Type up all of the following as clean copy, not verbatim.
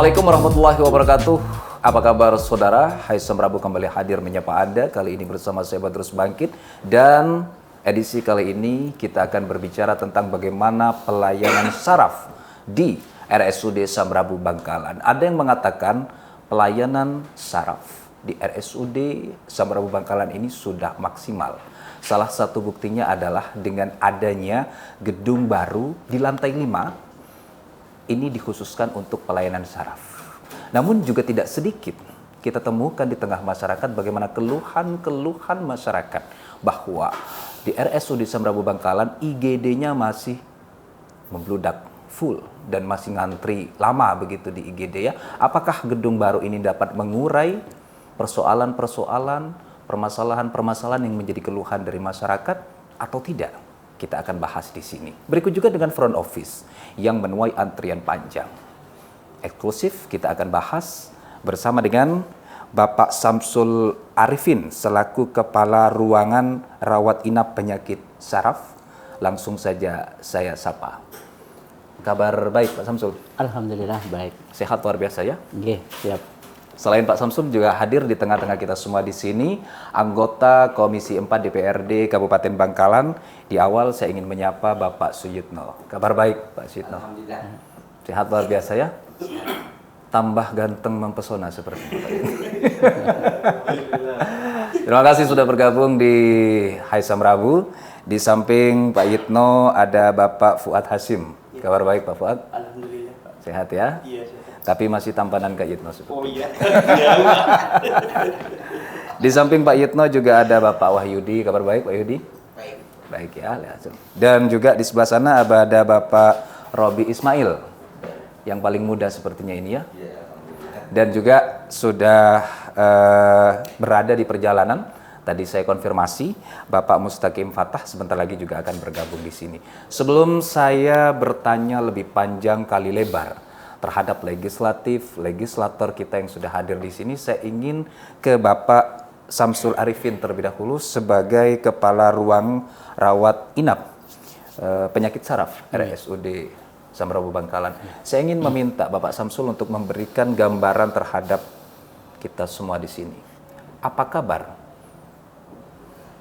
Assalamualaikum warahmatullahi wabarakatuh. Apa kabar saudara? Haisam Rabu kembali hadir menyapa Anda. Kali ini bersama saya Badrus Bangkit. Dan edisi kali ini kita akan berbicara tentang bagaimana pelayanan saraf di RSUD Samrabu Bangkalan. Ada yang mengatakan pelayanan saraf di RSUD Samrabu Bangkalan ini sudah maksimal. Salah satu buktinya adalah dengan adanya gedung baru di lantai 5. Ini dikhususkan untuk pelayanan saraf. Namun juga tidak sedikit kita temukan di tengah masyarakat bagaimana keluhan-keluhan masyarakat bahwa di RSUD Samrabu Bangkalan IGD-nya masih membludak full dan masih ngantri lama begitu di IGD ya. Apakah gedung baru ini dapat mengurai persoalan-persoalan, permasalahan-permasalahan yang menjadi keluhan dari masyarakat atau tidak? Kita akan bahas di sini. Berikut juga dengan front office yang menuai antrian panjang. Eksklusif kita akan bahas bersama dengan Bapak Samsul Arifin selaku Kepala Ruangan Rawat Inap Penyakit Saraf. Langsung saja saya sapa. Kabar baik Pak Samsul? Alhamdulillah baik. Sehat luar biasa ya? Oke, siap. Selain Pak Samsul juga hadir di tengah-tengah kita semua di sini anggota Komisi 4 DPRD Kabupaten Bangkalan. Di awal saya ingin menyapa Bapak Suyitno. Kabar baik Pak Suyitno? Alhamdulillah. Sehat luar biasa ya? Tambah ganteng mempesona seperti itu. Terima kasih sudah bergabung di Haisam Rabu. Di samping Pak Yitno ada Bapak Fuad Hasim. Kabar baik Pak Fuad? Alhamdulillah Pak. Sehat ya? Iya, sehat. Tapi masih tampanan Kak Yitno. Oh iya. Di samping Pak Yitno juga ada Bapak Wahyudi. Kabar baik Pak Wahyudi? Baik. Baik ya. Dan juga di sebelah sana ada Bapak Robi Ismail. Yang paling muda sepertinya ini ya. Dan juga sudah berada di perjalanan. Tadi saya konfirmasi Bapak Mustaqim Fatah sebentar lagi juga akan bergabung di sini. Sebelum saya bertanya lebih panjang kali lebar terhadap legislator kita yang sudah hadir di sini, saya ingin ke Bapak Samsul Arifin terlebih dahulu sebagai Kepala Ruang Rawat Inap Penyakit Saraf RSUD Samrabu Bangkalan. Saya ingin meminta Bapak Samsul untuk memberikan gambaran terhadap kita semua di sini. Apa kabar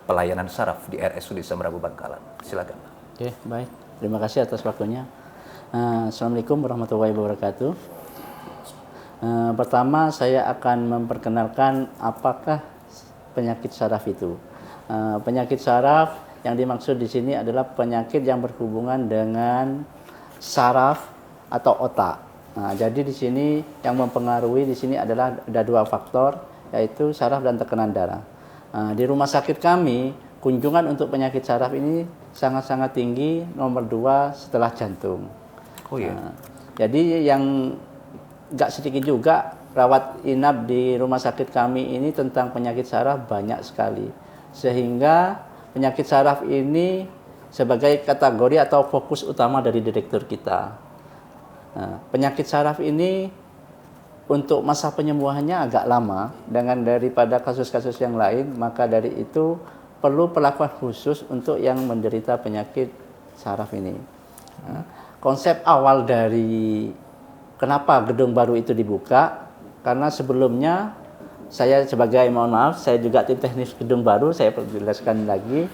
pelayanan saraf di RSUD Samrabu Bangkalan? Silakan. Oke, baik. Terima kasih atas waktunya. Assalamualaikum warahmatullahi wabarakatuh. Pertama saya akan memperkenalkan apakah penyakit saraf itu. Penyakit saraf yang dimaksud di sini adalah penyakit yang berhubungan dengan saraf atau otak. Jadi di sini yang mempengaruhi di sini adalah ada dua faktor, yaitu saraf dan tekanan darah. Di rumah sakit kami kunjungan untuk penyakit saraf ini sangat-sangat tinggi, nomor 2 setelah jantung. Oh iya. Jadi yang nggak sedikit juga rawat inap di rumah sakit kami ini tentang penyakit saraf banyak sekali. Sehingga penyakit saraf ini sebagai kategori atau fokus utama dari direktur kita. Penyakit saraf ini untuk masa penyembuhannya agak lama dengan daripada kasus-kasus yang lain, maka dari itu perlu perlakuan khusus untuk yang menderita penyakit saraf ini. Konsep awal dari kenapa gedung baru itu dibuka, karena sebelumnya saya sebagai, mohon maaf, saya juga tim teknis gedung baru, saya perjelaskan lagi.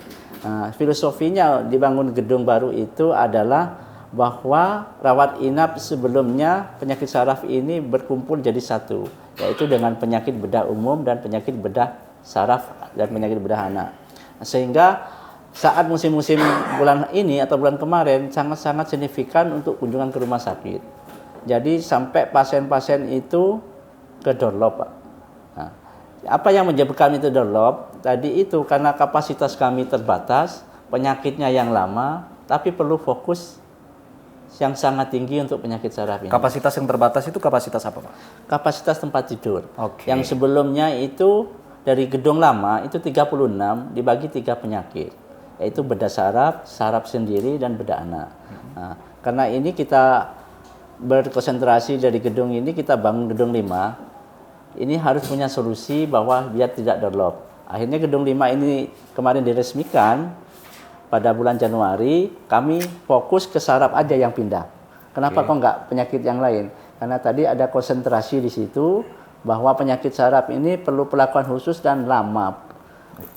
Filosofinya dibangun gedung baru itu adalah bahwa rawat inap sebelumnya penyakit saraf ini berkumpul jadi satu, yaitu dengan penyakit bedah umum dan penyakit bedah saraf dan penyakit bedah anak. Sehingga saat musim-musim bulan ini atau bulan kemarin sangat-sangat signifikan untuk kunjungan ke rumah sakit. Jadi sampai pasien-pasien itu ke doorlob, Pak. Apa yang menyebabkan itu doorlob? Tadi itu karena kapasitas kami terbatas, penyakitnya yang lama, tapi perlu fokus yang sangat tinggi untuk penyakit saraf ini. Kapasitas yang terbatas itu kapasitas apa Pak? Kapasitas tempat tidur. Oke. Yang sebelumnya itu dari gedung lama itu 36 dibagi 3 penyakit, yaitu bedah saraf, saraf sendiri, dan bedah anak. Karena ini kita berkonsentrasi dari gedung ini, kita bangun gedung 5, ini harus punya solusi bahwa biar tidak doorlob. Akhirnya gedung 5 ini kemarin diresmikan pada bulan Januari, kami fokus ke saraf aja yang pindah. Kenapa kok nggak penyakit yang lain? Karena tadi ada konsentrasi di situ bahwa penyakit saraf ini perlu perlakuan khusus dan lama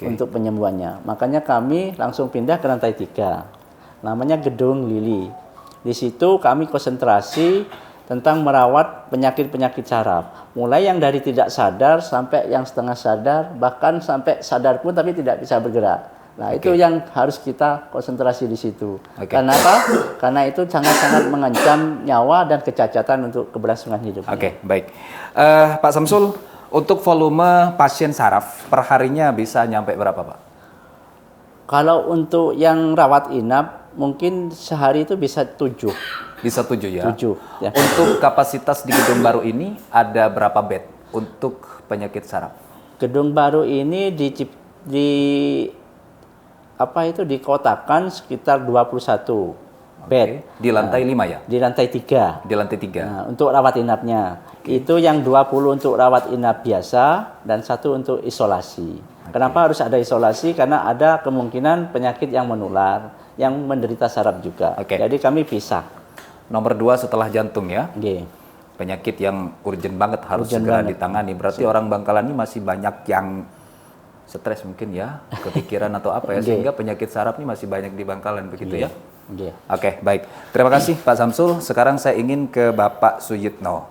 untuk penyembuhannya. Makanya kami langsung pindah ke lantai 3. Namanya Gedung Lili. Di situ kami konsentrasi tentang merawat penyakit-penyakit saraf. Mulai yang dari tidak sadar sampai yang setengah sadar, bahkan sampai sadar pun tapi tidak bisa bergerak. Nah, itu yang harus kita konsentrasi di situ. Kenapa? Karena itu sangat-sangat mengancam nyawa dan kecacatan untuk keberlangsungan hidup. Oke, baik. Pak Samsul, untuk volume pasien saraf perharinya bisa nyampe berapa, Pak? Kalau untuk yang rawat inap, mungkin sehari itu bisa 7. Bisa 7 ya? 7. Ya. Untuk kapasitas di gedung baru ini ada berapa bed untuk penyakit saraf? Gedung baru ini dikotakan sekitar 21 bed. Di lantai 5 ya? Di lantai 3. Di lantai 3. Nah, untuk rawat inapnya. Itu yang 20 untuk rawat inap biasa dan 1 untuk isolasi. Kenapa harus ada isolasi? Karena ada kemungkinan penyakit yang menular, yang menderita saraf juga. Jadi kami pisah. Nomor 2 setelah jantung ya? Penyakit yang urgent banget harus segera ditangani. Berarti orang Bangkalan ini masih banyak yang stres mungkin ya, kepikiran atau apa ya, sehingga penyakit saraf ini masih banyak di Bangkalan begitu ya? Oke, baik. Terima kasih Pak Samsul. Sekarang saya ingin ke Bapak Suyitno.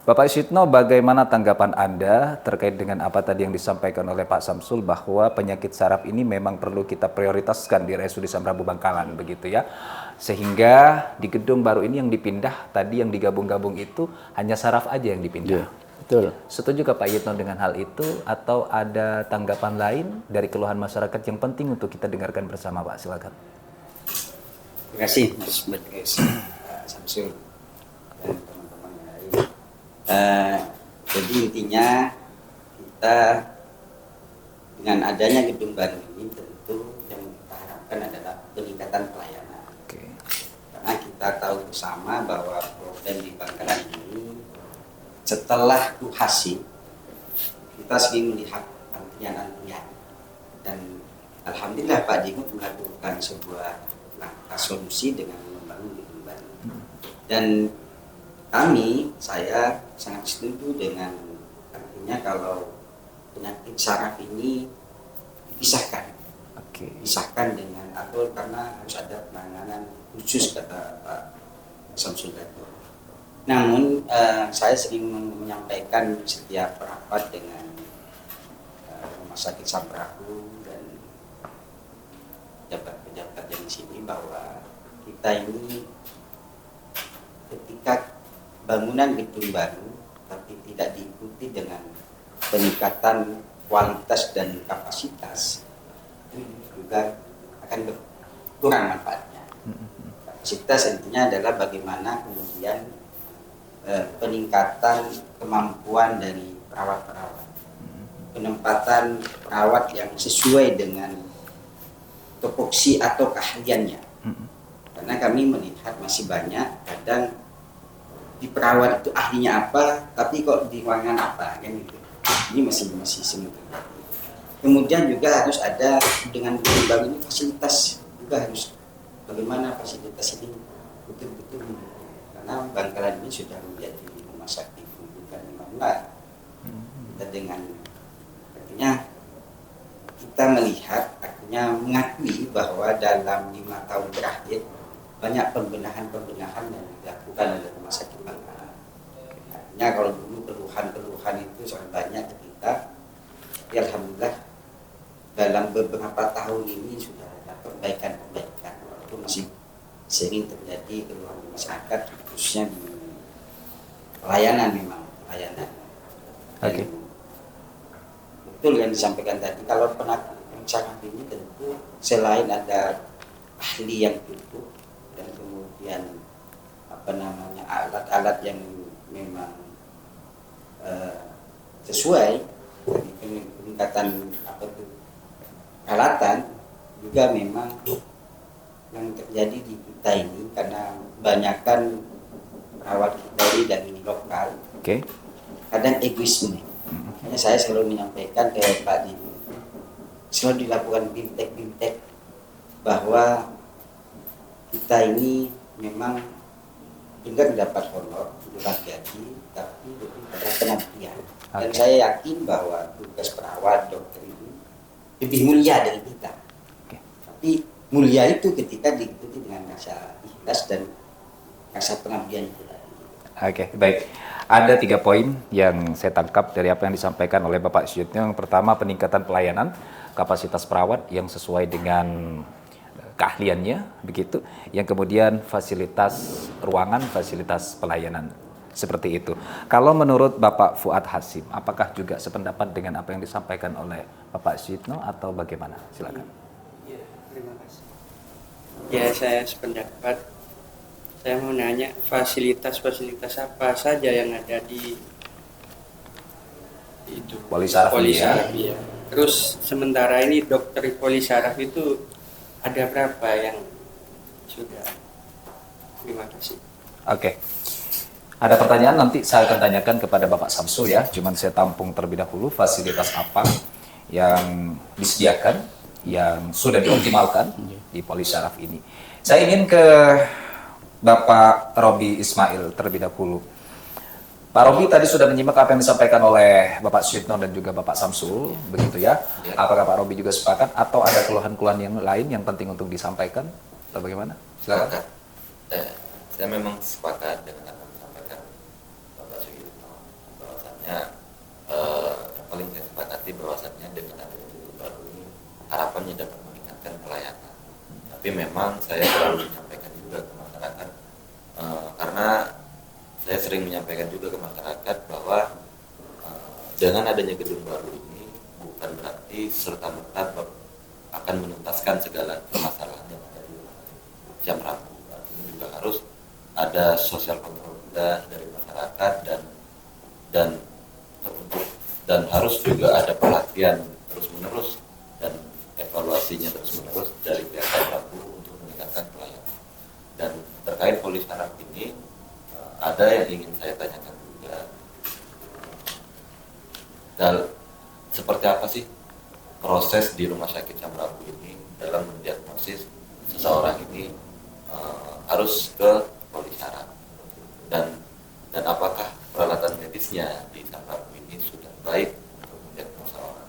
Bapak Suyitno, bagaimana tanggapan Anda terkait dengan apa tadi yang disampaikan oleh Pak Samsul bahwa penyakit saraf ini memang perlu kita prioritaskan di RSUD Samrabu Bangkalan begitu ya? Sehingga di gedung baru ini yang dipindah tadi yang digabung-gabung itu hanya saraf aja yang dipindah. Betul. Setuju Pak Yitno dengan hal itu atau ada tanggapan lain dari keluhan masyarakat yang penting untuk kita dengarkan bersama, Pak? Silakan. Terima kasih Mas Badres, Samsul dan teman-teman yang lain. Jadi intinya kita dengan adanya gedung baru ini tentu yang kita harapkan adalah peningkatan pelayanan. Karena kita tahu bersama bahwa problem di Bangkalan ini setelah Tuhasi kita sering melihat antrian-antrian dan alhamdulillah Pak Dingut melakukan sebuah langkah solusi dengan membangun gedung baru. Dan saya sangat setuju dengan artinya kalau penyakit saraf ini dipisahkan, pisahkan dengan atau karena harus ada penanganan khusus kata Pak Samsul Dato. Namun saya sering menyampaikan setiap rapat dengan Rumah Sakit Samrabu dan pejabat-pejabat yang di sini bahwa kita ini ketika bangunan gedung baru tapi tidak diikuti dengan peningkatan kualitas dan kapasitas itu juga akan berkurang manfaatnya. Kapasitas intinya adalah bagaimana kemudian peningkatan kemampuan dari perawat-perawat, penempatan perawat yang sesuai dengan topoksi atau keahliannya. Karena kami melihat masih banyak kadang di perawat itu ahlinya apa, tapi kok di ruangan apa, kan gitu. Ini masih sering terjadi. Kemudian juga harus ada dengan gedung baru ini fasilitas juga harus bagaimana fasilitas ini betul-betul. Karena Bangkalan ini sudah menjadi rumah sakit rujukan imamlah. Kita dengan artinya kita melihat artinya mengakui bahwa dalam 5 tahun terakhir banyak pembenahan yang dilakukan oleh rumah sakit Bangkalan. Artinya kalau dulu keluhan-keluhan itu sangat banyak ke kita, ya alhamdulillah dalam beberapa tahun ini sudah ada perbaikan-perbaikan. Walaupun masih sering terjadi keluhan masyarakat khususnya di pelayanan memang pelayanan. Betul yang disampaikan tadi kalau penanganan ini tentu selain ada ahli yang cukup dan kemudian alat-alat yang memang sesuai peningkatan peralatan juga memang yang terjadi di kita ini karena kebanyakan perawat kita ini dari lokal kadang egoisme. Makanya saya selalu menyampaikan ke Pak Dino selalu dilakukan bimtek bahwa kita ini memang juga dapat honor bukan gaji, tapi lebih pada pengabdian. Dan Oke. saya yakin bahwa tugas perawat dokter ini lebih mulia dari kita. Oke. Tapi mulia itu ketika diikuti dengan rasa ikhlas dan rasa pengabdian itu tadi. Oke, baik. Ada 3 poin yang saya tangkap dari apa yang disampaikan oleh Bapak Syutno. Yang pertama, peningkatan pelayanan, kapasitas perawat yang sesuai dengan keahliannya, begitu. Yang kemudian fasilitas ruangan, fasilitas pelayanan, seperti itu. Kalau menurut Bapak Fuad Hasim, apakah juga sependapat dengan apa yang disampaikan oleh Bapak Syutno atau bagaimana? Silakan. Ya, terima kasih. Ya, saya sependapat. Saya mau nanya fasilitas-fasilitas apa saja yang ada di itu Polisaraf ini ya. Polisaraf, ya. Terus sementara ini dokter Polisaraf itu ada berapa yang sudah? Terima kasih. Oke. Ada pertanyaan nanti saya akan tanyakan kepada Bapak Samsul ya. Cuman saya tampung terlebih dahulu fasilitas apa yang disediakan, yang sudah dioptimalkan di Polisaraf ini. Saya ingin ke Bapak Robi Ismail terlebih dahulu. Pak Robi tadi sudah menyimak apa yang disampaikan oleh Bapak Syutno dan juga Bapak Samsul, begitu ya. Apakah Pak Robi juga sepakat atau ada keluhan-keluhan yang lain yang penting untuk disampaikan atau bagaimana? Silakan. Sepakat. Saya memang sepakat dengan apa yang disampaikan Bapak Sugito, bahwasannya yang paling saya sepakati bahwasannya dengan adanya gedung baru ini harapannya dapat meningkatkan pelayanan. Tapi memang saya selalu menyampaikan juga ke masyarakat karena saya sering menyampaikan juga ke masyarakat bahwa dengan adanya gedung baru ini bukan berarti serta-merta akan menuntaskan segala permasalahan yang ada di Jam Rabu. Ini juga harus ada sosial kontrol juga dari masyarakat dan harus juga ada perhatian terus-menerus dan evaluasinya terus-menerus dari pihak Jam Rabu untuk meningkatkan pelayanan. Dan terkait Polisaraf ini ada yang ingin saya tanyakan juga. Dan seperti apa sih proses di Rumah Sakit Jam Rabu ini dalam mendiagnosis seseorang ini harus ke Polisaraf dan apakah peralatan medisnya di Jam Rabu ini sudah baik untuk mendiagnosa orang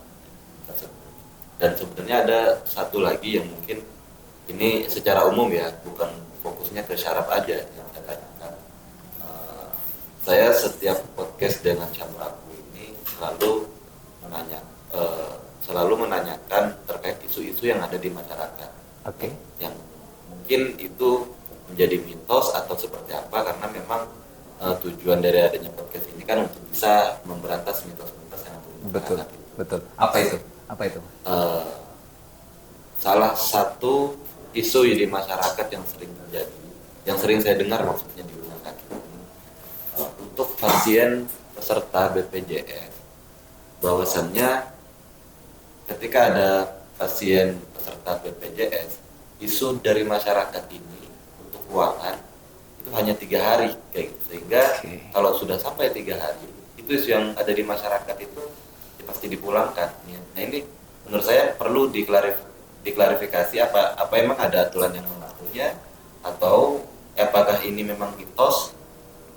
tersebut. Dan sebenarnya ada satu lagi yang mungkin ini secara umum ya, bukan fokusnya ke syaraf aja yang saya tanyakan. Saya setiap podcast dengan Jam Rabu ini selalu menanyakan terkait isu-isu yang ada di masyarakat. Oke. Yang mungkin itu menjadi mitos atau seperti apa, karena memang tujuan dari adanya podcast ini kan untuk bisa memberantas mitos-mitos yang ada di Betul, masyarakat. betul. Apa itu? Apa itu? Salah satu isu di masyarakat yang sering terjadi, yang sering saya dengar maksudnya di rumah sakit ini, untuk pasien peserta BPJS, bahwasannya ketika ada pasien peserta BPJS, isu dari masyarakat ini untuk ruangan itu hanya 3 hari kayak gitu. Sehingga kalau sudah sampai 3 hari, itu isu yang ada di masyarakat itu ya pasti dipulangkan. Nah ini menurut saya perlu diklarifikasi apa emang ada aturan yang mengaturnya, atau apakah ini memang mitos,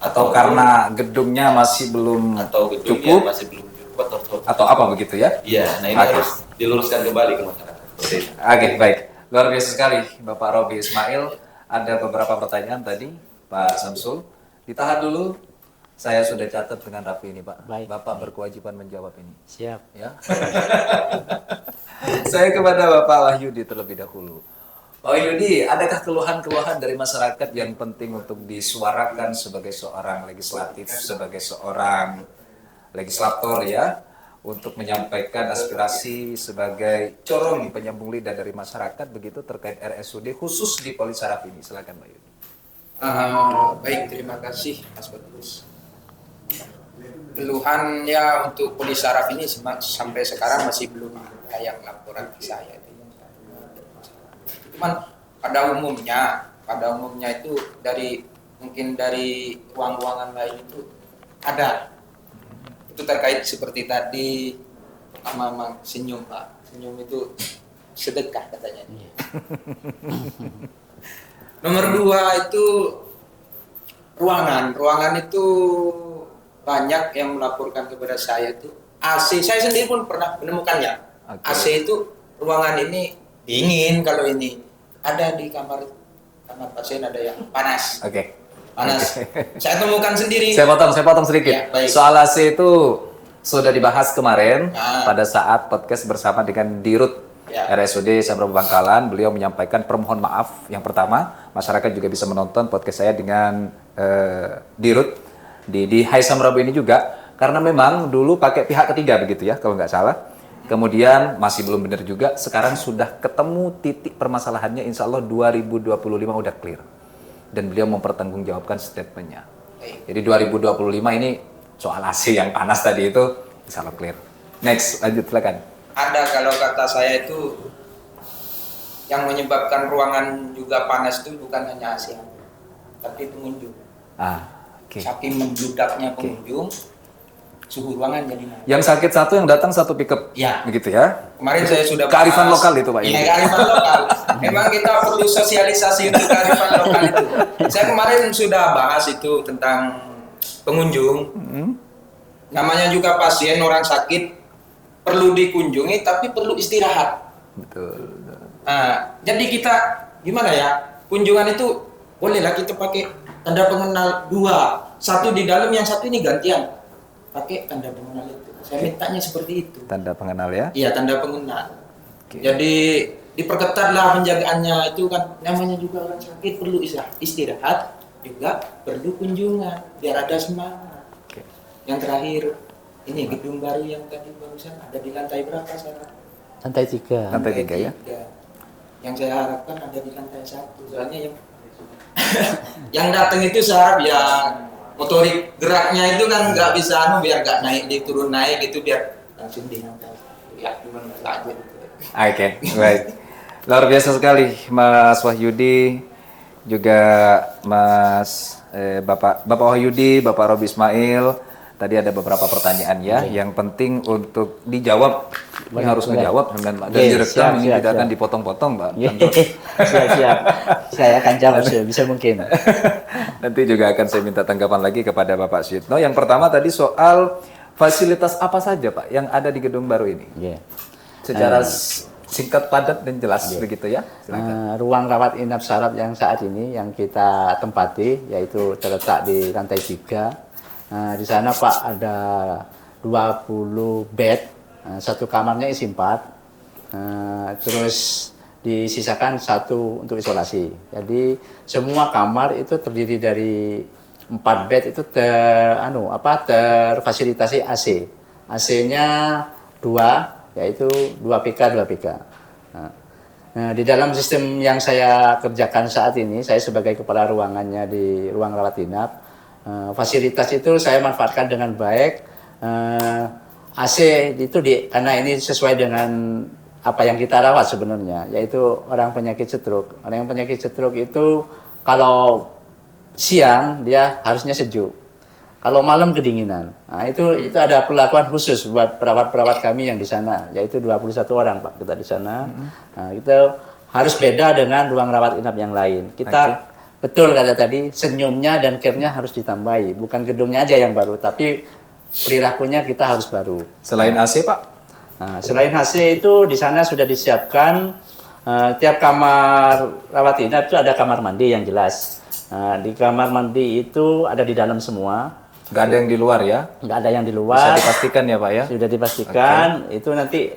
Atau karena gedungnya masih belum atau gedungnya cukup masih belum cukup atau apa begitu ya? Iya, nah ini Oke. harus diluruskan kembali ke masyarakat. Seperti itu. Oke, baik. Luar biasa sekali Bapak Robi Ismail. Ada beberapa pertanyaan tadi, Pak Samsul. Ditahan dulu. Saya sudah catat dengan rapi ini, Pak. Baik. Bapak berkewajiban menjawab ini. Siap. Ya. Saya kepada Bapak Wahyudi terlebih dahulu. Pak Wahyudi, adakah keluhan-keluhan dari masyarakat yang penting untuk disuarakan sebagai seorang legislatif, sebagai seorang legislator ya, untuk menyampaikan aspirasi sebagai corong penyambung lidah dari masyarakat begitu terkait RSUD khusus di Polisaraf ini? Silakan Pak Yudi. Baik, terima kasih Mas Bagus. Keluhannya untuk Polisaraf ini sampai sekarang masih belum ada yang laporan ke saya. Cuman pada umumnya itu mungkin dari ruang-ruangan lain itu ada. Itu terkait seperti tadi pertama senyum Pak. Senyum itu sedekah katanya. Nomor 2 itu ruangan itu banyak yang melaporkan kepada saya itu AC. Saya sendiri pun pernah menemukannya. Oke. AC itu ruangan ini dingin, kalau ini ada di kamar pasien ada yang panas. Oke. Panas. Saya temukan sendiri. Saya potong sedikit. Ya, baik. Soal AC itu sudah dibahas kemarin Ah. pada saat podcast bersama dengan Dirut Ya. RSUD Samrabo Bangkalan. Beliau menyampaikan permohon maaf. Yang pertama, masyarakat juga bisa menonton podcast saya dengan Dirut di Hai Samrabo ini juga, karena memang dulu pakai pihak ketiga begitu ya, kalau nggak salah. Kemudian masih belum benar juga. Sekarang sudah ketemu titik permasalahannya. Insya Allah 2025 udah clear. Dan beliau mempertanggungjawabkan statementnya. Jadi 2025 ini soal AC yang panas tadi itu insya Allah clear. Next, lanjut silakan. Ada, kalau kata saya itu yang menyebabkan ruangan juga panas itu bukan hanya AC, tapi pengunjung. Oke. Saking membludaknya pengunjung, suhu ruangan jadi naik. Yang sakit satu, yang datang satu pickup. Ya. Begitu ya. Kemarin saya sudah Kearifan bahas. lokal itu, Pak. Iya, kearifan lokal. Memang kita perlu sosialisasi untuk kearifan lokal itu. Saya kemarin sudah bahas itu tentang pengunjung. Namanya juga pasien, orang sakit perlu dikunjungi tapi perlu istirahat. Betul. Nah, jadi kita gimana ya? Kunjungan itu bolehlah kita pakai tanda pengenal dua, satu di dalam, yang satu ini gantian pakai tanda pengenal itu. Saya mintanya seperti itu. Tanda pengenal ya. Iya, tanda pengenal. Oke. Jadi diperketatlah penjagaannya itu kan, namanya juga orang sakit perlu istirahat, juga perlu kunjungan biar ada semangat. Oke. Yang terakhir ini gedung baru yang tadi barusan ada di lantai berapa sekarang? Lantai 3. Lantai 3 ya. Yang saya harapkan ada di lantai 1. Soalnya yang yang datang itu sahab yang motorik geraknya itu kan nggak bisa biar nggak naik turun naik gitu, biar langsung di lantai. Ya, cuma aja gitu. Oke, baik. Luar biasa sekali Mas Wahyudi, juga Mas Bapak Wahyudi, Bapak Robi Ismail. Tadi ada beberapa pertanyaan ya, yang penting untuk dijawab. Ini harus ngejawab dan direkam, ini tidak akan dipotong-potong, Pak. Siap. Saya akan jawab bisa mungkin. Nanti juga akan saya minta tanggapan lagi kepada Bapak Syidno. Yang pertama tadi soal fasilitas apa saja, Pak, yang ada di gedung baru ini? Iya. Secara singkat, padat, dan jelas begitu ya. Silakan. Ruang rawat inap saraf yang saat ini yang kita tempati yaitu terletak di lantai 3. Di sana Pak ada 20 bed, satu kamarnya isi 4, terus disisakan satu untuk isolasi. Jadi semua kamar itu terdiri dari 4 bed itu terfasilitasi AC. AC-nya 2, yaitu 2 PK 2 PK. Nah, di dalam sistem yang saya kerjakan saat ini, saya sebagai kepala ruangannya di ruang rawat inap, fasilitas itu saya manfaatkan dengan baik. AC itu karena ini sesuai dengan apa yang kita rawat sebenarnya, yaitu orang penyakit stroke. Orang yang penyakit stroke itu kalau siang dia harusnya sejuk, kalau malam kedinginan. Nah, itu ada perlakuan khusus buat perawat-perawat kami yang di sana, yaitu 21 orang Pak kita di sana. Nah, kita harus beda dengan ruang rawat inap yang lain. Kita betul kata tadi, senyumnya dan care-nya harus ditambahi. Bukan gedungnya aja yang baru, tapi perilakunya kita harus baru. Selain AC, Pak? Nah, selain AC itu di sana sudah disiapkan tiap kamar rawat inap itu ada kamar mandi yang jelas. Di kamar mandi itu ada di dalam semua. Nggak ada yang di luar ya? Nggak ada yang di Bisa luar. dipastikan ya, Pak ya? Sudah dipastikan. Itu nanti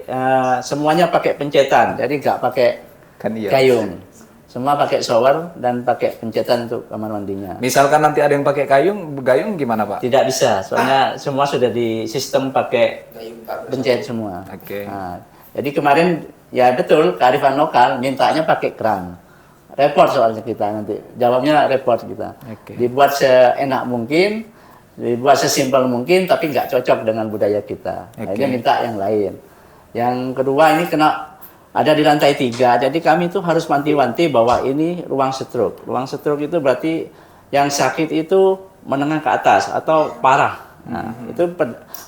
semuanya pakai pencetan, jadi nggak pakai Kan iya. gayung. Semua pakai shower dan pakai pencetan untuk kamar mandinya. Misalkan nanti ada yang pakai gayung gimana, Pak? Tidak bisa, soalnya semua sudah di sistem pakai pencet semua. Oke. Nah, jadi kemarin ya betul kearifan lokal mintanya pakai keran. Report soalnya kita nanti, jawabnya report kita. Oke. Dibuat seenak mungkin, dibuat sesimpel mungkin, tapi nggak cocok dengan budaya kita. Nah, Oke. ini minta yang lain. Yang kedua ini kena ada di lantai 3, jadi kami itu harus wanti-wanti bahwa ini ruang stroke. Ruang stroke itu berarti yang sakit itu menengah ke atas atau parah. Nah, itu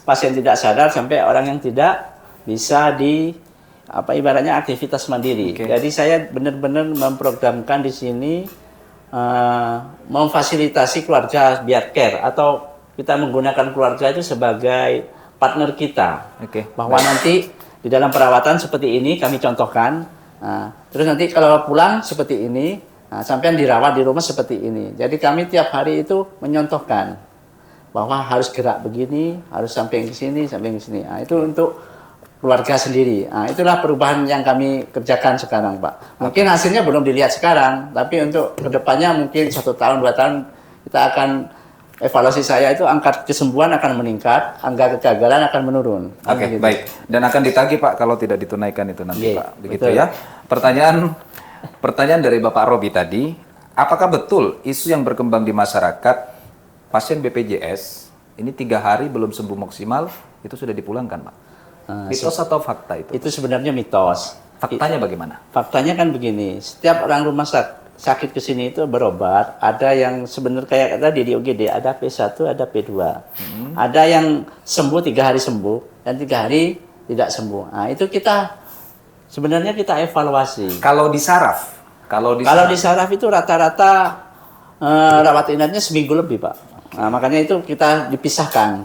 pasien tidak sadar sampai orang yang tidak bisa ibaratnya aktivitas mandiri. Oke. Jadi saya benar-benar memprogramkan di sini memfasilitasi keluarga biar care, atau kita menggunakan keluarga itu sebagai partner kita. Oke. Bahwa nanti di dalam perawatan seperti ini kami contohkan. Terus nanti kalau pulang seperti ini, sampai dirawat di rumah seperti ini. Jadi kami tiap hari itu menyontohkan bahwa harus gerak begini, harus sampai ke sini, sampai ke sini. Itu untuk keluarga sendiri. Itulah perubahan yang kami kerjakan sekarang, Pak. Mungkin hasilnya belum dilihat sekarang, tapi untuk kedepannya mungkin 1 tahun, 2 tahun kita akan evaluasi saya itu angka kesembuhan akan meningkat, angka kegagalan akan menurun. Oke, Gitu. baik. Dan akan ditagih Pak kalau tidak ditunaikan itu nanti Iya, Pak. Begitu betul. ya. Pertanyaan dari Bapak Robi tadi, apakah betul isu yang berkembang di masyarakat pasien BPJS ini 3 hari belum sembuh maksimal itu sudah dipulangkan Pak? Mitos atau fakta itu? Itu sebenarnya mitos. Faktanya bagaimana? Faktanya kan begini, setiap orang rumah sakit ke sini itu berobat, ada yang sebenarnya kayak tadi di UGD, ada P1, ada P2. Ada yang sembuh 3 hari sembuh, dan 3 hari tidak sembuh. Itu sebenarnya kita evaluasi. Kalau di saraf? Kalau di saraf itu rata-rata rawat inapnya seminggu lebih, Pak. Makanya itu kita dipisahkan.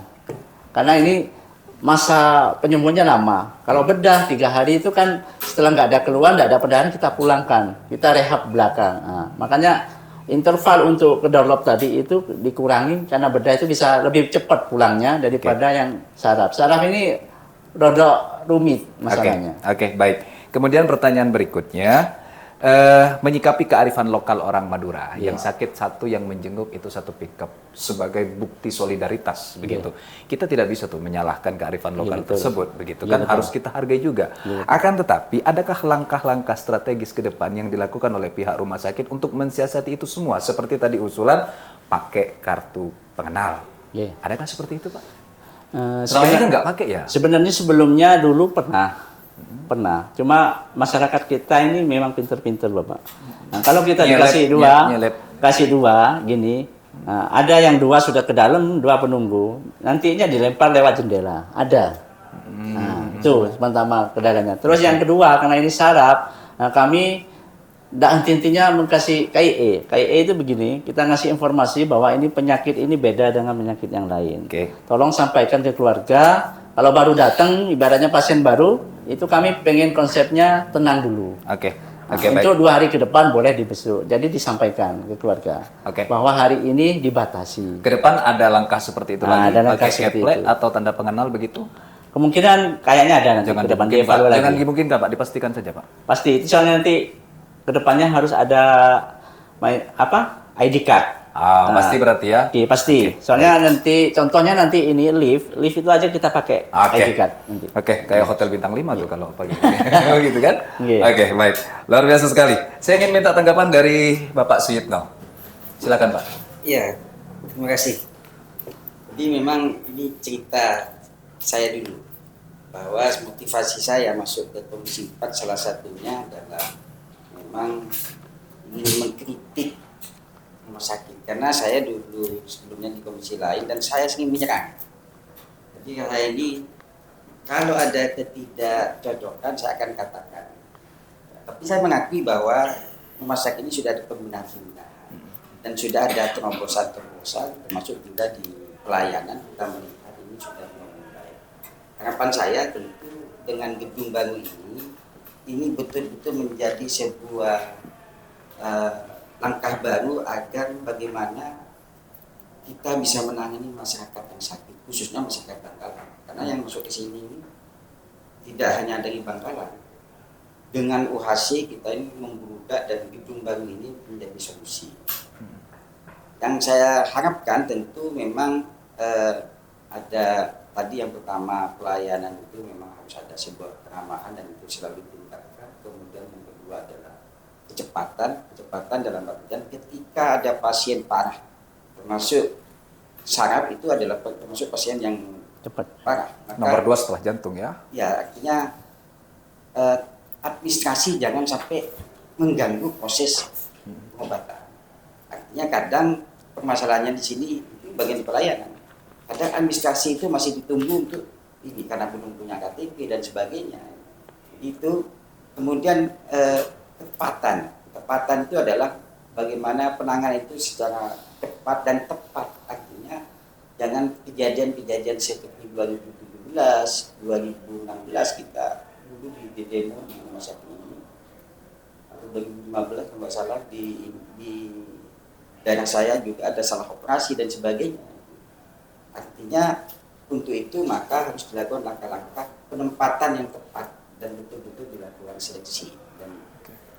Karena ini masa penyembuhannya lama. Kalau bedah 3 hari itu kan setelah nggak ada keluhan, nggak ada perdahan, kita pulangkan, kita rehab belakang. Makanya interval untuk kedownload tadi itu dikurangi karena bedah itu bisa lebih cepat pulangnya daripada yang saraf. Saraf ini rada rumit masalahnya. Oke, baik. Kemudian pertanyaan berikutnya, menyikapi kearifan lokal orang Madura, yang sakit satu, yang menjenguk itu satu pickup sebagai bukti solidaritas, begitu. Kita tidak bisa tuh menyalahkan kearifan lokal tersebut, begitu kan? Harus kita hargai juga. Akan tetapi, adakah langkah-langkah strategis ke depan yang dilakukan oleh pihak rumah sakit untuk mensiasati itu semua? Seperti tadi usulan pakai kartu pengenal. Adakah seperti itu, Pak? Selama ini kan nggak pakai ya? Sebenarnya sebelumnya dulu pernah. Cuma masyarakat kita ini memang pinter-pinter, Bapak. Kalau kita dikasih kasih dua gini, ada yang 2 sudah ke dalam, 2 penunggu, nantinya dilempar lewat jendela. Ada. Itu pertama kendalanya. Terus yang kedua, karena ini saraf, kami henti-hentinya mengkasih KIE. KIE itu begini, kita ngasih informasi bahwa ini penyakit ini beda dengan penyakit yang lain. Tolong sampaikan ke keluarga. Kalau baru datang, ibaratnya pasien baru, itu kami pengen konsepnya tenang dulu. Untuk 2 hari ke depan boleh dibesuk. Jadi disampaikan ke keluarga bahwa hari ini dibatasi. Ke depan ada langkah seperti itu lagi? Ada langkah pakai seperti plate itu. atau tanda pengenal begitu? Kemungkinan kayaknya ada nanti ke depan dievaluasi lagi. Jangan dimungkinkan Pak, dipastikan saja Pak. Pasti. Soalnya nanti ke depannya harus ada ID card. Pasti berarti ya? Pasti. Soalnya nanti contohnya nanti ini lift itu aja kita pakai ID card nanti. Kayak hotel bintang 5 tuh kalau pagi. Gitu kan? Baik. Luar biasa sekali. Saya ingin minta tanggapan dari Bapak Suyitno. Silakan Pak. Iya, terima kasih. Jadi memang ini cerita saya dulu, bahwa motivasi saya masuk ke Komisi 4 salah satunya adalah memang ingin mengkritik rumah sakit, karena saya dulu sebelumnya di komisi lain dan saya sering menyerang. Jadi saya ini kalau ada ketidakcocokan saya akan katakan. Tapi saya mengakui bahwa rumah sakit ini sudah ada pembenahan dan sudah ada terobosan-terobosan, termasuk juga di pelayanan kita melihat ini sudah mulai. Harapan saya tentu dengan gedung baru ini betul-betul menjadi sebuah langkah baru agar bagaimana kita bisa menangani masyarakat yang sakit, khususnya masyarakat Bangkalan. Karena yang masuk ke sini ini tidak hanya dari Bangkalan. Dengan UHC kita ini membuka dan gedung baru ini menjadi solusi. Yang saya harapkan tentu memang ada tadi yang pertama pelayanan itu memang harus ada sebuah keramahan dan itu selalu ditingkatkan. Kemudian yang kedua adalah kecepatan dalam artian ketika ada pasien parah, termasuk saraf itu adalah termasuk pasien yang cepat parah. Nomor 2 setelah jantung ya? Ya, artinya administrasi jangan sampai mengganggu proses pengobatan. Artinya kadang permasalahannya di sini itu bagian pelayanan. Kadang administrasi itu masih ditunggu untuk ini karena belum punya KTP dan sebagainya. Itu kemudian tepatan itu adalah bagaimana penanganan itu secara cepat dan tepat. Artinya jangan kejadian-kejadian seperti 2017, 2016 kita dulu di demo di rumah sakit ini, atau 2015 kalau nggak salah di daerah saya juga ada salah operasi dan sebagainya. Artinya untuk itu maka harus dilakukan langkah-langkah penempatan yang tepat dan betul-betul dilakukan seleksi. Dan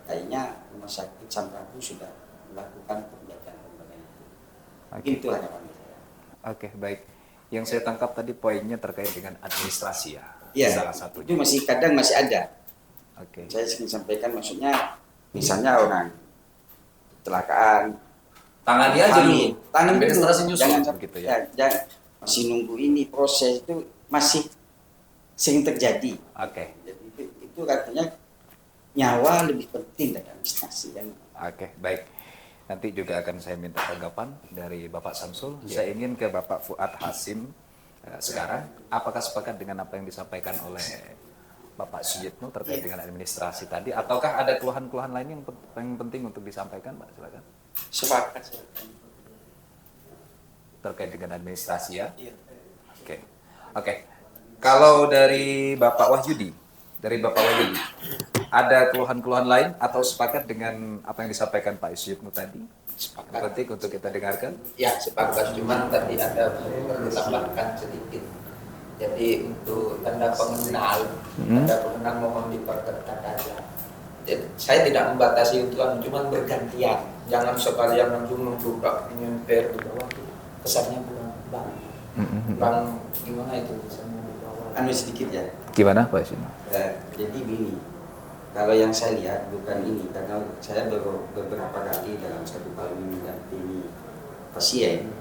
kayaknya rumah sakit Samratu sudah melakukan kebijakan itu. Itu harapan saya. Oke, baik. Yang saya tangkap tadi poinnya terkait dengan administrasi ya. Iya, Salah satu. itu kadang masih ada. Oke. Saya sering sampaikan, maksudnya misalnya orang kecelakaan, Tangani aja dulu. Tangani Administrasi dulu. nyusul Jangan begitu ya. Masih nunggu ini, proses itu masih sering terjadi. Oke. Jadi itu artinya nyawa lebih penting dari administrasi kan. Oke, baik. Nanti juga akan saya minta tanggapan dari Bapak Samsul. Ya. Saya ingin ke Bapak Fuad Hasim sekarang. Apakah sepakat dengan apa yang disampaikan oleh Bapak Sujitno terkait dengan administrasi tadi? Ataukah ada keluhan-keluhan lain yang penting untuk disampaikan, Pak? Silakan. Sepakat. Terkait dengan administrasi ya? Iya. Oke. Oke. Kalau dari Bapak Wahyudi, ada keluhan-keluhan lain atau sepakat dengan apa yang disampaikan Pak Sujitno tadi? Sepakat. Yang penting untuk kita dengarkan. Ya sepakat, cuman tadi ada perlu tambahkan sedikit. Jadi untuk tanda pengenal, tanda pengenal mohon diperketat aja. Jadi, saya tidak membatasi itu, cuman bergantian. Jangan sekalian langsung membuka nyemper di bawah itu. Kesannya kurang gimana itu kesannya di bawah. Anu sedikit ya. Gimana Pak Sujitno? Jadi begini, kalau yang saya lihat bukan ini, karena saya beberapa kali dalam satu kali mendampingi pasien,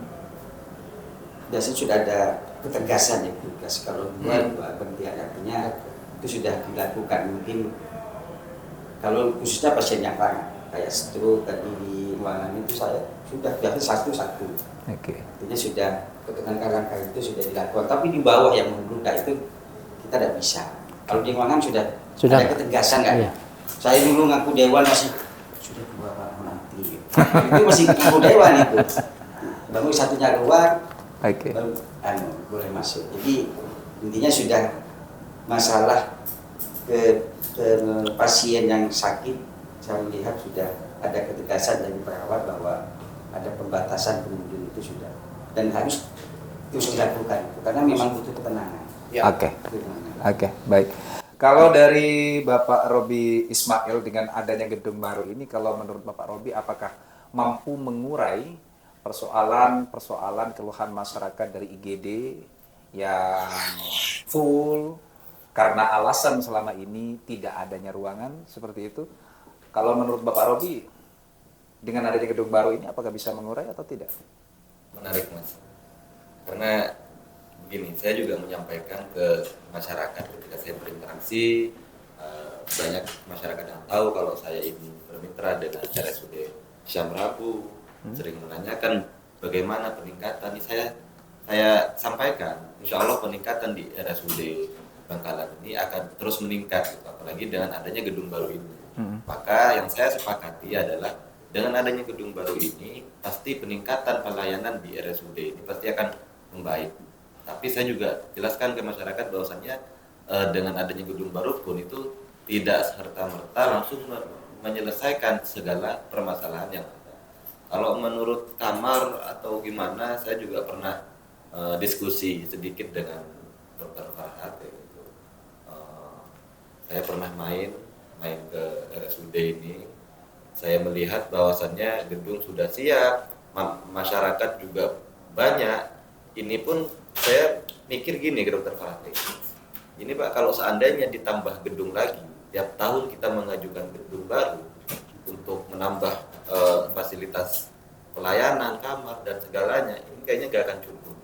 biasanya sudah ada ketegasan ya, tugas kalau dua berhenti, artinya itu sudah dilakukan. Mungkin kalau khususnya pasien yang parah kayak stroke tadi di ruangan itu saya sudah biasa satu-satu. Oke. Artinya sudah langkah-langkah itu sudah dilakukan, tapi di bawah yang membludak itu kita tidak bisa. Kalau di ruangan sudah ada ketegasan kan? Iya. Saya dulu ngaku dewan masih sudah dua orang nanti. Itu masih ngaku dewan itu. Baru satunya keluar, Oke. baru boleh masuk. Jadi intinya sudah masalah ke pasien yang sakit, saya melihat sudah ada ketegasan dari perawat bahwa ada pembatasan pengunjung itu sudah, dan harus terus dilakukan karena memang butuh ketenangan. Ya. Oke, baik. Kalau dari Bapak Robi Ismail dengan adanya gedung baru ini, kalau menurut Bapak Robi, apakah mampu mengurai persoalan keluhan masyarakat dari IGD yang full karena alasan selama ini tidak adanya ruangan seperti itu? Kalau menurut Bapak Robi, dengan adanya gedung baru ini, apakah bisa mengurai atau tidak? Menarik Mas, karena begini, saya juga menyampaikan ke masyarakat ketika saya berinteraksi, banyak masyarakat yang tahu kalau saya ini bermitra dengan RSUD Syamrabu, sering menanyakan bagaimana peningkatan. Saya sampaikan, insya Allah peningkatan di RSUD Bangkalan ini akan terus meningkat, gitu, apalagi dengan adanya gedung baru ini. Maka yang saya sepakati adalah dengan adanya gedung baru ini, pasti peningkatan pelayanan di RSUD ini pasti akan membaik. Tapi saya juga jelaskan ke masyarakat bahwasannya dengan adanya gedung baru pun itu tidak serta-merta langsung menyelesaikan segala permasalahan yang ada. Kalau menurut kamar atau gimana, saya juga pernah diskusi sedikit dengan Dr. Farhat. Gitu. Saya pernah main ke RSUD ini. Saya melihat bahwasannya gedung sudah siap, masyarakat juga banyak. Ini pun saya mikir gini ke Dr. Farhat. Ini Pak, kalau seandainya ditambah gedung lagi, tiap tahun kita mengajukan gedung baru untuk menambah fasilitas pelayanan, kamar dan segalanya, ini kayaknya gak akan cukup.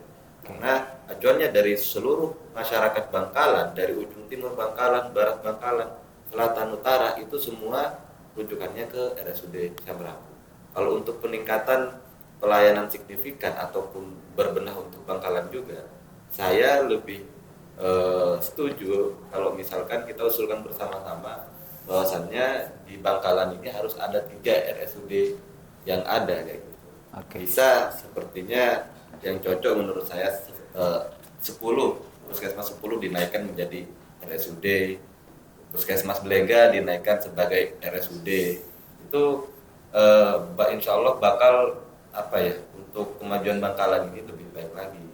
Karena acuannya dari seluruh masyarakat Bangkalan, dari ujung timur Bangkalan, barat Bangkalan, selatan utara, itu semua rujukannya ke RSUD Syamrabu. Kalau untuk peningkatan pelayanan signifikan ataupun berbenah untuk Bangkalan juga, saya lebih setuju kalau misalkan kita usulkan bersama-sama bahwasannya di Bangkalan ini harus ada 3 RSUD yang ada kayak gitu. Oke. Bisa sepertinya yang cocok menurut saya 10 puskesmas 10 dinaikkan menjadi RSUD, puskesmas Belega dinaikkan sebagai RSUD. Itu insya Allah bakal apa ya, untuk kemajuan Bangkalan ini lebih baik lagi.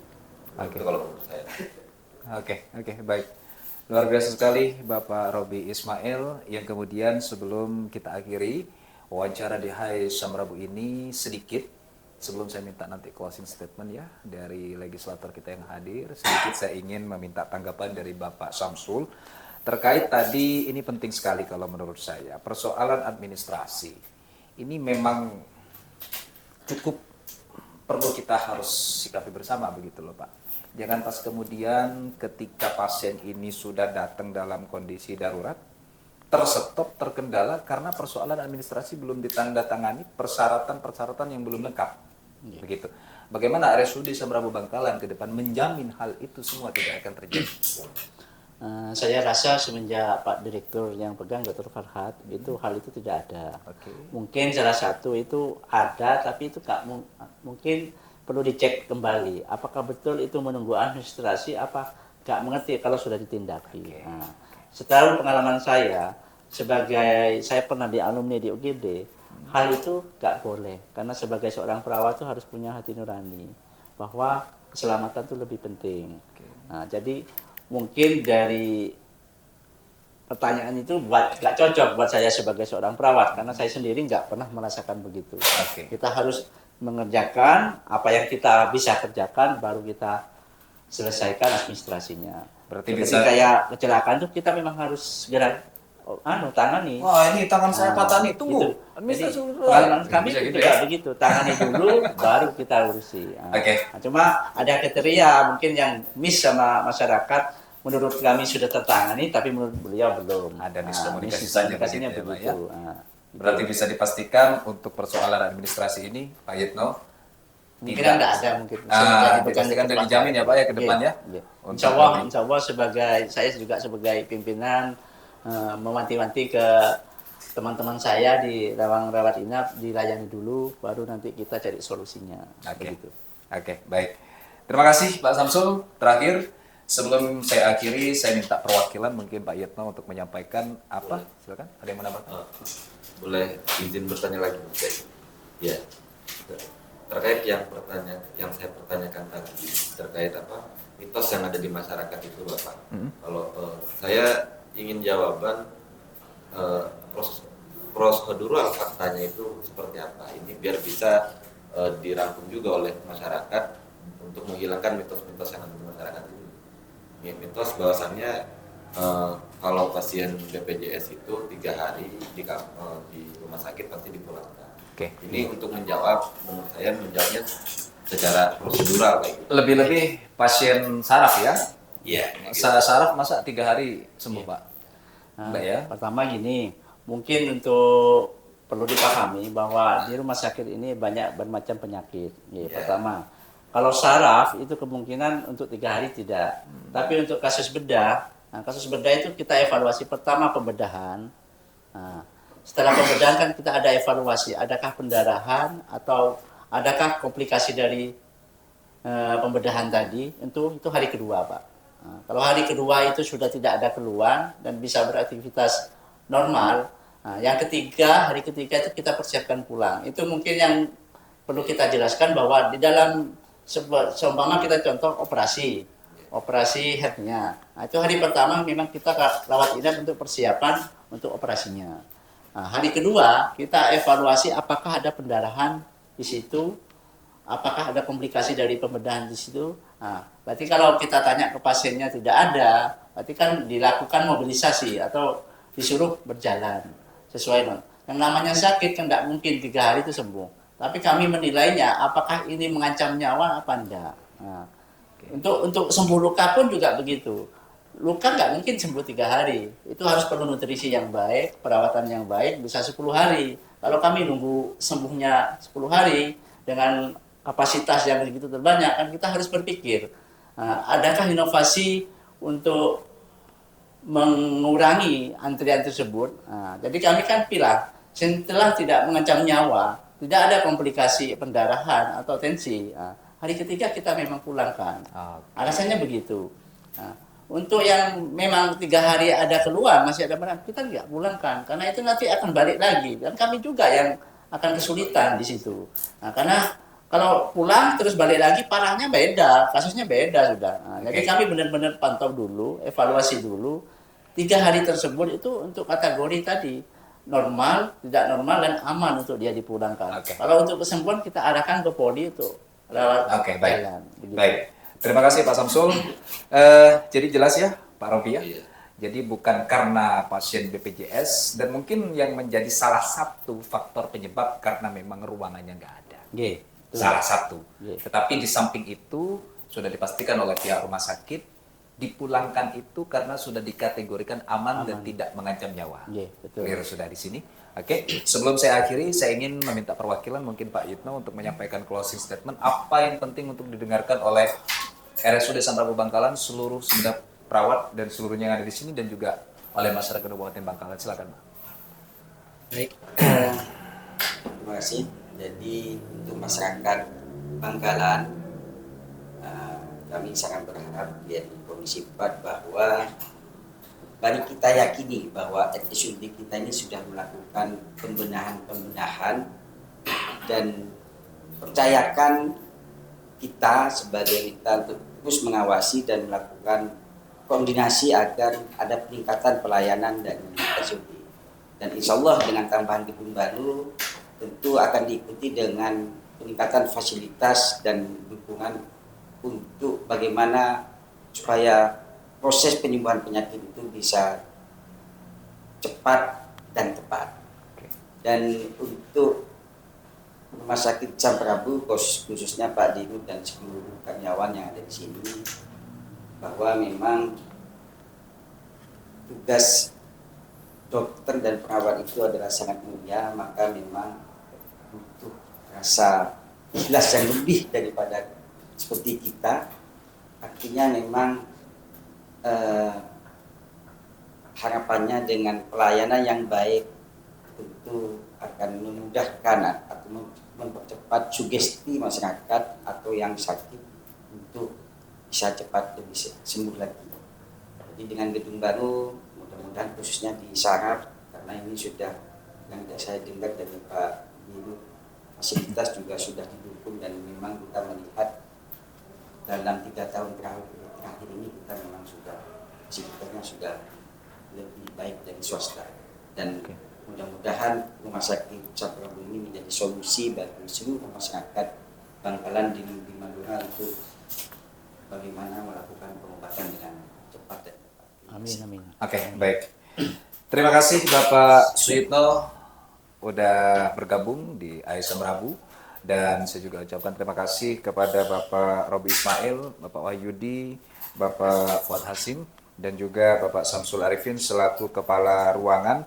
Oke. Itu kalau menurut saya. Oke, baik. Luar biasa sekali Bapak Robi Ismail, yang kemudian sebelum kita akhiri wawancara di Hai Samrabu ini, sedikit sebelum saya minta nanti closing statement ya dari legislator kita yang hadir, sedikit saya ingin meminta tanggapan dari Bapak Samsul terkait tadi. Ini penting sekali kalau menurut saya, persoalan administrasi ini memang cukup perlu kita harus sikapi bersama begitu loh Pak. Jangan pas kemudian ketika pasien ini sudah datang dalam kondisi darurat, terstop, terkendala karena persoalan administrasi belum ditandatangani, persyaratan-persyaratan yang belum lengkap. Begitu. Bagaimana RSUD Samrabu Bangkalan ke depan menjamin hal itu semua tidak akan terjadi? Saya rasa semenjak Pak Direktur yang pegang Dr. Farhad, itu hal itu tidak ada. Oke. Mungkin salah satu itu ada, tapi itu mungkin perlu dicek kembali. Apakah betul itu menunggu administrasi, apa nggak mengerti kalau sudah ditindaki. Nah, setahu pengalaman saya, saya pernah di alumni di UGD, hal itu nggak boleh. Karena sebagai seorang perawat itu harus punya hati nurani, bahwa keselamatan itu lebih penting. Nah, jadi mungkin dari pertanyaan itu nggak cocok buat saya sebagai seorang perawat, karena saya sendiri nggak pernah merasakan begitu. Kita harus mengerjakan apa yang kita bisa kerjakan, baru kita selesaikan administrasinya. Berarti seperti kayak kecelakaan itu kita memang harus segera tangani. Wah, ini tangan saya patah nih, tunggu. Gitu. Administrasi pengalaman kami bisa juga gitu ya? begitu, tangani dulu baru kita urusi. Oke. Nah, cuma ada kriteria mungkin yang miss sama masyarakat. Menurut kami sudah tertangani, tapi menurut beliau belum. Ada miskomunikasi saja miskomunikasinya begitu ya, Pak, begitu. ya? Nah, Berarti bisa dipastikan untuk persoalan administrasi ini, Pak Yitno, mungkin tidak ada mungkin. dipastikan dan dijamin ya Pak ya ke depan ya. Insya Allah saya juga sebagai pimpinan mewanti-wanti ke teman-teman saya di ruang rawat inap, dilayani dulu, baru nanti kita cari solusinya. Oke, baik. Terima kasih Pak Samsul. Terakhir, sebelum saya akhiri, saya minta perwakilan mungkin Pak Yitno untuk menyampaikan apa? Silakan. Ada yang menambahkan? Boleh izin bertanya lagi? Ya. Terkait yang saya pertanyakan tadi, terkait apa mitos yang ada di masyarakat itu Bapak. Kalau saya ingin jawaban prosedural faktanya itu seperti apa, ini biar bisa dirangkum juga oleh masyarakat untuk menghilangkan mitos-mitos yang ada di masyarakat ini. Mitos bahwasannya kalau pasien BPJS itu 3 hari di rumah sakit pasti dipulangkan. Ini untuk menjawabnya secara prosedural kayak gitu. Lebih-lebih pasien saraf ya? Iya. Saraf masa 3 hari sembuh Pak? Ya? Pertama gini, mungkin untuk perlu dipahami bahwa di rumah sakit ini banyak bermacam penyakit. Pertama, kalau saraf itu kemungkinan untuk 3 hari tidak. Tapi untuk kasus bedah, kasus bedah itu kita evaluasi pertama pembedahan. Setelah pembedahan kan kita ada evaluasi, adakah pendarahan atau adakah komplikasi dari pembedahan tadi. Itu hari kedua Pak. Kalau hari kedua itu sudah tidak ada keluhan dan bisa beraktivitas normal, yang ketiga, hari ketiga itu kita persiapkan pulang. Itu mungkin yang perlu kita jelaskan bahwa di dalam seumpama kita contoh operasi hernia. Itu hari pertama memang kita rawat inap untuk persiapan untuk operasinya. Hari kedua kita evaluasi apakah ada pendarahan di situ, apakah ada komplikasi dari pembedahan di situ. Berarti kalau kita tanya ke pasiennya tidak ada, berarti kan dilakukan mobilisasi atau disuruh berjalan sesuai dengan yang namanya sakit kan tidak mungkin 3 hari itu sembuh. Tapi kami menilainya apakah ini mengancam nyawa apa enggak. Untuk sembuh luka pun juga begitu. Luka nggak mungkin sembuh 3 hari. Itu harus perlu nutrisi yang baik, perawatan yang baik, bisa 10 hari. Kalau kami nunggu sembuhnya 10 hari dengan kapasitas yang begitu terbanyak, kan kita harus berpikir, adakah inovasi untuk mengurangi antrian tersebut. Jadi kami kan pilih, setelah tidak mengancam nyawa, tidak ada komplikasi pendarahan atau tensi. Nah, hari ketiga kita memang pulangkan. Alasannya begitu. Nah, untuk yang memang 3 hari ada keluar masih ada barang, kita nggak pulangkan karena itu nanti akan balik lagi dan kami juga yang akan kesulitan di situ. Nah, karena kalau pulang terus balik lagi parahnya beda, kasusnya beda sudah. Nah, jadi kami benar-benar pantau dulu, evaluasi dulu 3 hari tersebut itu untuk kategori tadi normal, tidak normal dan aman untuk dia dipulangkan. Kalau untuk kesembuhan kita arahkan ke Poli untuk rawat baik. jalan. Begitu. Baik. Terima kasih Pak Samsul. Jadi jelas ya Pak Robi ya. Iya. Jadi bukan karena pasien BPJS dan mungkin yang menjadi salah satu faktor penyebab karena memang ruangannya nggak ada. Salah satu. Tetapi di samping itu sudah dipastikan oleh pihak rumah sakit dipulangkan itu karena sudah dikategorikan aman dan tidak mengancam nyawa. Betul. Clear sudah di sini. Oke, sebelum saya akhiri, saya ingin meminta perwakilan mungkin Pak Yitno untuk menyampaikan closing statement apa yang penting untuk didengarkan oleh RSUD Samrabu Bangkalan, seluruh segenap perawat dan seluruhnya yang ada di sini dan juga oleh masyarakat Kabupaten Bangkalan. Silakan, Pak. Baik, terima kasih. Jadi untuk masyarakat Bangkalan, kami sangat berharap di Komisi 4 bahwa mari kita yakini bahwa RSUD kita ini sudah melakukan pembenahan dan percayakan kita sebagai kita untuk terus mengawasi dan melakukan koordinasi agar ada peningkatan pelayanan dari RSUD. Dan insya Allah dengan tambahan gedung baru tentu akan diikuti dengan peningkatan fasilitas dan dukungan untuk bagaimana supaya proses penyembuhan penyakit itu bisa cepat dan tepat. Dan untuk Rumah Sakit Samrabu khususnya Pak Dinu dan seluruh karyawan yang ada di sini, bahwa memang tugas dokter dan perawat itu adalah sangat mulia, maka memang butuh rasa ikhlas yang lebih daripada seperti kita. Artinya memang harapannya dengan pelayanan yang baik tentu akan memudahkan atau mempercepat sugesti masyarakat atau yang sakit untuk bisa cepat lebih sembuh lagi. Jadi dengan gedung baru mudah-mudahan khususnya di Saraf, karena ini sudah yang saya dengar dari Pak Dinu, fasilitas juga sudah didukung dan memang kita melihat dalam 3 tahun terakhir ini kita memang sudah fasilitasnya sudah lebih baik dari swasta dan mudah-mudahan Rumah Sakit Samrabu ini menjadi solusi bagi seluruh masyarakat Bangkalan di Madura untuk bagaimana melakukan pengobatan dengan cepat dan tepat. Amin. Oke, baik. Terima kasih Bapak Suyitno udah bergabung di ASM Rabu dan saya juga ucapkan terima kasih kepada Bapak Robi Ismail, Bapak Wahyudi, Bapak Fuad Hasim dan juga Bapak Samsul Arifin selaku kepala ruangan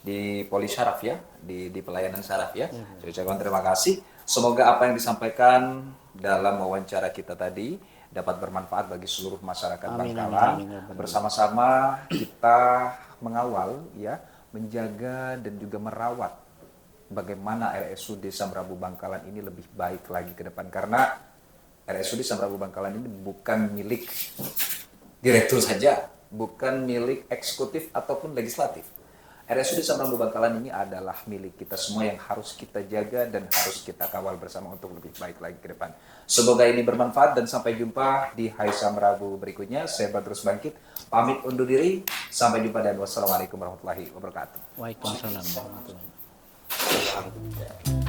di Poli Syaraf ya, di pelayanan Syaraf ya. Saya ucapkan terima kasih. Semoga apa yang disampaikan dalam wawancara kita tadi dapat bermanfaat bagi seluruh masyarakat Bangkalan. Bersama-sama kita mengawal ya, menjaga dan juga merawat bagaimana RSUD Samrabu Bangkalan ini lebih baik lagi ke depan, karena RSUD Samrabu Bangkalan ini bukan milik direktur saja, bukan milik eksekutif ataupun legislatif. RSUD Samrabu Bangkalan ini adalah milik kita semua yang harus kita jaga dan harus kita kawal bersama untuk lebih baik lagi ke depan. Semoga ini bermanfaat dan sampai jumpa di Hai Samrabu berikutnya. Saya Badrus Bangkit, pamit undur diri. Sampai jumpa dan wassalamualaikum warahmatullahi wabarakatuh. Waalaikumsalam warahmatullahi wabarakatuh.